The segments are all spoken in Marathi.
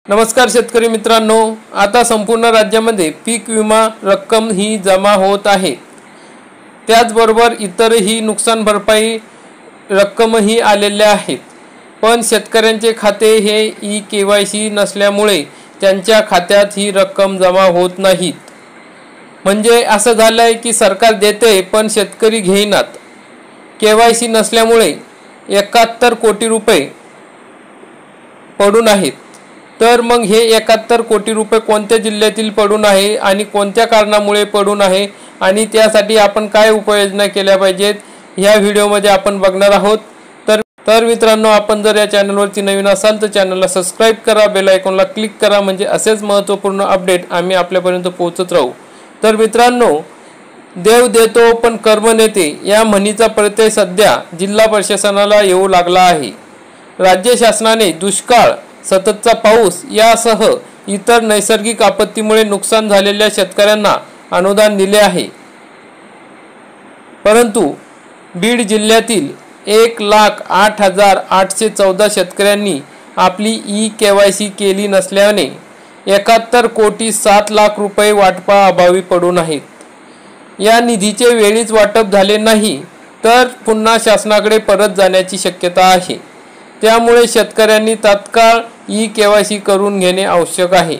नमस्कार शेतकरी मित्रांनो, आता संपूर्ण राज्यामध्ये पीक विमा रक्कम ही जमा होत आहे। त्याचबरोबर इतरही नुकसान भरपाई रक्कमही आलेल्या आहेत। पण शेतकऱ्यांचे खाते हे ई-केवायसी नसल्यामुळे त्यांच्या खात्यात ही रक्कम जमा होत नाहीत। म्हणजे असं झालंय की सरकार देते पण शेतकरी घेईनात। केवायसी नसल्यामुळे 71 कोटी रुपये पडून आहेत। तर मग हे 71 कोटी रुपये कोणत्या जिल्ह्यातील पडून आहे आणि कोणत्या कारणामुळे पडून आहे आणि त्यासाठी आपण काय उपाययोजना केल्या पाहिजेत ह्या व्हिडिओमध्ये आपण बघणार आहोत। तर मित्रांनो, आपण जर या चॅनलवरती नवीन असाल तर चॅनलला सबस्क्राइब करा, बेल आयकॉनला क्लिक करा, म्हणजे असेच महत्त्वपूर्ण अपडेट आम्ही आपल्यापर्यंत पोहोचत राहू। तर मित्रांनो, देव देतो पण कर्म नेते या म्हणीचा प्रत्यय सध्या जिल्हा प्रशासनाला येऊ लागला आहे। राज्य शासनाने दुष्काळ, सततचा पाऊस यासह इतर नैसर्गिक आपत्तीमुळे नुकसान झालेल्या शेतकऱ्यांना अनुदान दिले आहे। परंतु बीड जिल्ह्यातील 1,08,814 शेतकऱ्यांनी आपली ई-केवायसी केली नसल्याने 71 कोटी 7 लाख रुपये वाटपाअभावी पडून आहेत। या निधीचे वेळीच वाटप झाले नाही तर पुन्हा शासनाकडे परत जाण्याची शक्यता आहे। त्यामुळे शेतकऱ्यांनी तात्काळ ई-केवायसी करून घेणे आवश्यक आहे।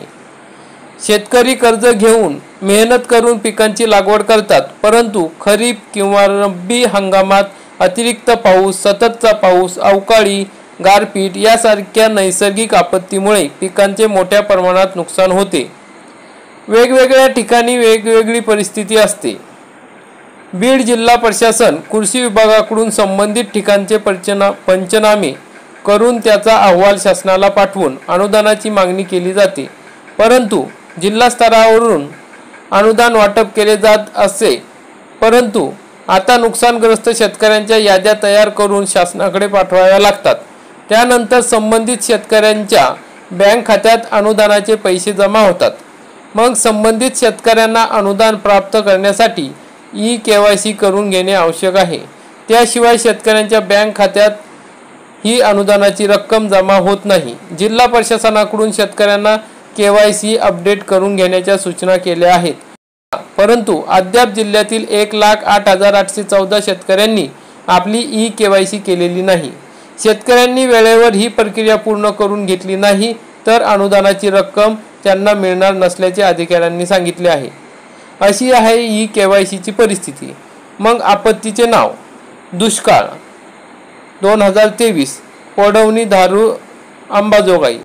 शेतकरी कर्ज घेऊन मेहनत करून पिकांची लागवड करतात, परंतु खरीप किंवा रब्बी हंगामात अतिरिक्त पाऊस, सततचा पाऊस, अवकाळी, गारपीट यासारख्या नैसर्गिक आपत्तीमुळे पिकांचे मोठ्या प्रमाणात नुकसान होते। वेगवेगळ्या ठिकाणी वेगवेगळी परिस्थिती असते। बीड जिल्हा प्रशासन कृषी विभागाकडून संबंधित ठिकाणचे पंचनामे करून त्याचा अहवाल शासनाला पाठवून अनुदानाची मागणी केली जाते। परंतु जिल्हा स्तरावरून अनुदान वाटप केले जात असे, परंतु आता नुकसानग्रस्त शेतकऱ्यांच्या याद्या तयार करून शासनाकडे पाठवाव्या लागतात। त्यानंतर संबंधित शेतकऱ्यांच्या बँक खात्यात अनुदानाचे पैसे जमा होतात। मग संबंधित शेतकऱ्यांना अनुदान प्राप्त करण्यासाठी ई-केवायसी करून घेणे आवश्यक आहे। त्याशिवाय शेतकऱ्यांच्या बँक खात्यात ही अनुदानाची रक्कम जमा होत नाही। जिल्हा प्रशासनाकडून शेतकऱ्यांना केवायसी अपडेट करून घेण्याच्या सूचना केल्या आहेत, परंतु अद्याप जिल्ह्यातील 1,08,814 शेतकऱ्यांनी आपली ई-केवायसी केलेली नाही। शेतकऱ्यांनी वेळेवर ही प्रक्रिया पूर्ण करून घेतली नाही तर अनुदानाची रक्कम त्यांना मिळणार नसल्याचे अधिकाऱ्यांनी सांगितले आहे। अशी आहे ई-केवायसीची परिस्थिती। मग आपत्तीचे नाव: दुष्काळ 2023, पडवणी, धारूर, अंबाजोगाई।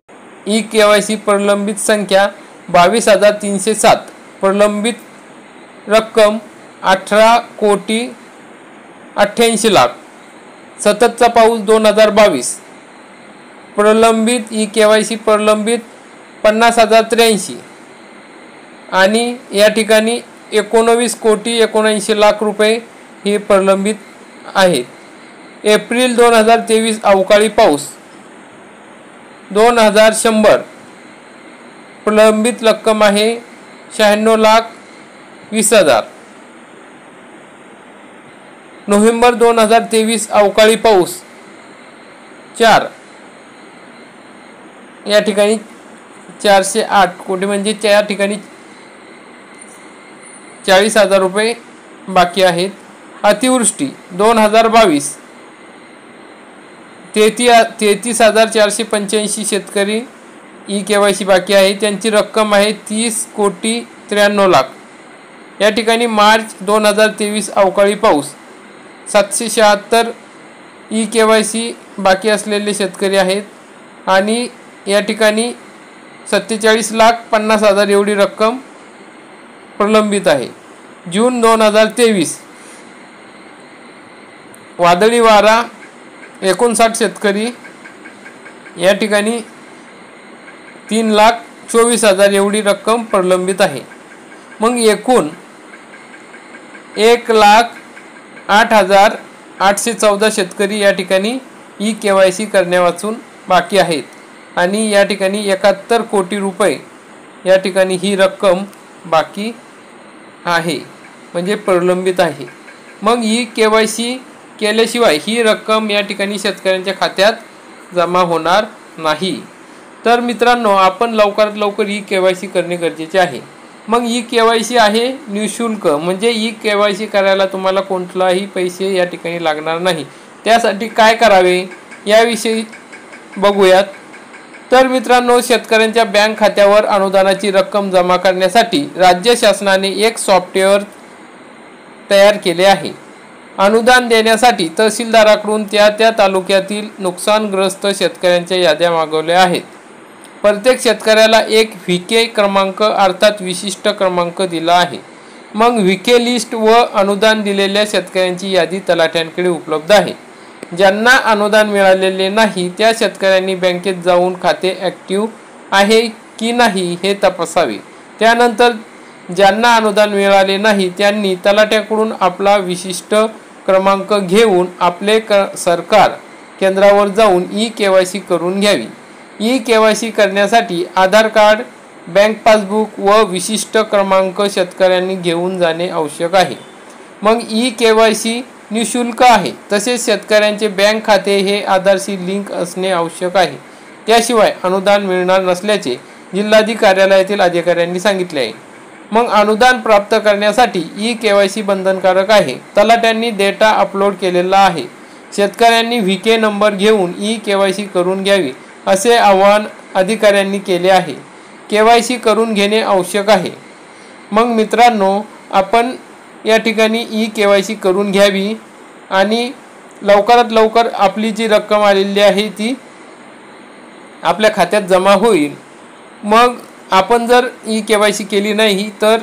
ई-केवायसी प्रलंबित संख्या 22,307, प्रलंबित रक्कम 18 कोटी 88 लाख। सततचा पाऊस 2022, प्रलंबित ई-केवायसी प्रलंबित 50,083 आणि या ठिकाणी 19 कोटी 79 लाख रुपये हे प्रलंबित आहेत। एप्रिल 2023 अवकाळी पाऊस 2100, प्रलंबित रक्कम आहे 96,20,000। नोव्हेंबर 2023 अवकाळी पाऊस 4, या ठिकाणी 408 कोटी, म्हणजे त्या ठिकाणी 40,000 रुपये बाकी आहेत। अतिवृष्टी 2022, 33,485 शेतकरी ई-केवायसी बाकी आहे, त्यांची रक्कम आहे 30 कोटी 93 लाख। या ठिकाणी मार्च 2023 अवकाळी पाऊस 776 ई-केवायसी बाकी असलेले शेतकरी आहेत आणि या ठिकाणी 47,50,000 एवढी रक्कम प्रलंबित आहे। जून 2023 वादळी वारा 59 शेतकरी, या ठिकाणी 3,24,000 एवढी रक्कम प्रलंबित आहे। मग एकूण 1,08,814 शेतकरी या ठिकाणी ई-केवायसी करण्यावाचून बाकी आहेत आणि या ठिकाणी 71 कोटी रुपये या ठिकाणी ही रक्कम बाकी आहे, म्हणजे प्रलंबित आहे। मग ई-केवायसी केल्याशिवाय ही रक्कम या ठिकाणी शेतकऱ्यांच्या खात्यात जमा होणार नाही। तर मित्रांनो, आपण लवकरात लवकर ई KYC करणे गरजेचे आहे। मग ई KYC आहे निशुल्क, म्हणजे ई KYC करायला तुम्हाला कोणताही पैसे या ठिकाणी लागणार नाही। त्यासाठी काय करावे याविषयी बघूयात। तर मित्रांनो, शेतकऱ्यांच्या बँक खात्यावर अनुदानाची रक्कम जमा करण्यासाठी राज्य शासनाने एक सॉफ्टवेअर तयार केले आहे। अनुदान देण्यासाठी तहसीलदाराकडून त्या तालुक्यातील नुकसानग्रस्त शेतकऱ्यांच्या याद्या मागवल्या आहेत। प्रत्येक शेतकऱ्याला एक VK क्रमांक अर्थात विशिष्ट क्रमांक दिला आहे। मग VK लिस्ट व अनुदान दिलेल्या शेतकऱ्यांची यादी तलाठ्यांकडे उपलब्ध आहे। ज्यांना अनुदान मिळालेले नाही त्या शेतकऱ्यांनी बँकेत जाऊन खाते ॲक्टिव्ह आहे की नाही हे तपासावे। त्यानंतर ज्यांना अनुदान मिळाले नाही त्यांनी तलाठ्याकडून आपला विशिष्ट क्रमांक घेऊन आपले सरकार केंद्रावर जाऊन ई KYC करून घ्यावी। ई KYC करण्यासाठी आधार कार्ड, बँक पासबुक व विशिष्ट क्रमांक शेतकऱ्यांनी घेऊन जाणे आवश्यक आहे। मग ई KYC निशुल्क आहे, तसेच शेतकऱ्यांचे बँक खाते हे आधारशी लिंक असणे आवश्यक आहे। त्याशिवाय अनुदान मिळणार नसल्याचे जिल्हाधिकारी कार्यालयातील अधिकाऱ्यांनी सांगितले आहे। मग अनुदान प्राप्त करण्यासाठी ई KYC बंधनकारक आहे। तलाठ्यांनी डेटा अपलोड केलेला आहे। शेतकऱ्यांनी VK नंबर घेऊन ई KYC करून घ्यावी असे आवाहन अधिकाऱ्यांनी केले आहे। KYC करून घेणे आवश्यक आहे। मग मित्रांनो, आपण या ठिकाणी ई KYC करून घ्यावी आणि लवकरात लवकर आपली जी रक्कम आलेली आहे ती आपल्या खात्यात जमा होईल। मग आपण जर ई KYC केली नाही तर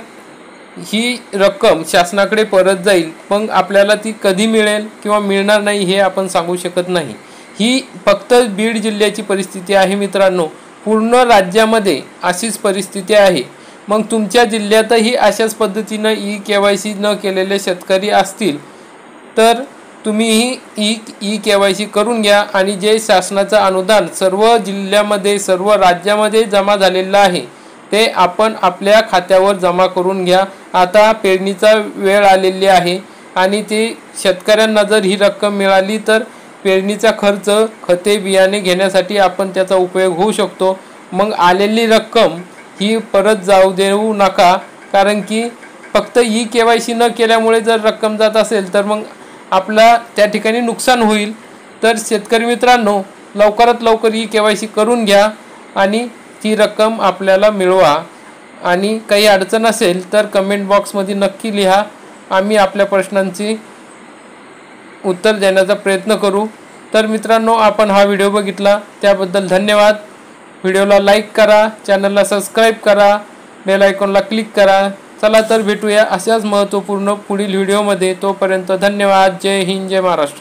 ही रक्कम शासनाकडे परत जाईल। मग आपल्याला ती कधी मिळेल किंवा मिळणार नाही हे आपण सांगू शकत नाही। ही फक्त बीड जिल्ह्याची परिस्थिती आहे मित्रांनो, पूर्ण राज्यामध्ये अशीच परिस्थिती आहे। मग तुमच्या जिल्ह्यातही अशाच पद्धतीने ई KYC न केलेले शेतकरी असतील तर तुम्हीही ई KYC करून घ्या आणि जे शासनाचं अनुदान सर्व जिल्ह्यामध्ये सर्व राज्यामध्ये जमा झालेलं आहे ते आपण आपल्या खात्यावर जमा करून घ्या। आता पेरणीचा वेळ आलेली आहे आणि ते शेतकऱ्यांना जर ही रक्कम मिळाली तर पेरणीचा खर्च, खते, बियाणे घेण्यासाठी आपण त्याचा उपयोग होऊ शकतो। मग आलेली रक्कम ही परत जाऊ देऊ नका, कारण की फक्त ई KYC न केल्यामुळे जर रक्कम जात असेल तर मग आपला त्या ठिकाणी नुकसान होईल। तर शेतकरी मित्रांनो, लवकरात लवकर ई KYC करून घ्या आणि ती रक्कम आपल्याला मिळवा। आणि काही अडचण असेल तर कमेंट बॉक्समध्ये नक्की लिहा, आम्ही आपल्या प्रश्नांची उत्तर देण्याचा प्रयत्न करू। तर मित्रांनो, आपण हा व्हिडिओ बघितला त्याबद्दल धन्यवाद। व्हिडिओला लाईक करा, चॅनलला सबस्क्राईब करा, बेल आयकॉनला क्लिक करा। चला तर भेटूया अशाच महत्त्वपूर्ण पुढील व्हिडिओमध्ये। तोपर्यंत धन्यवाद। जय हिंद, जय महाराष्ट्र।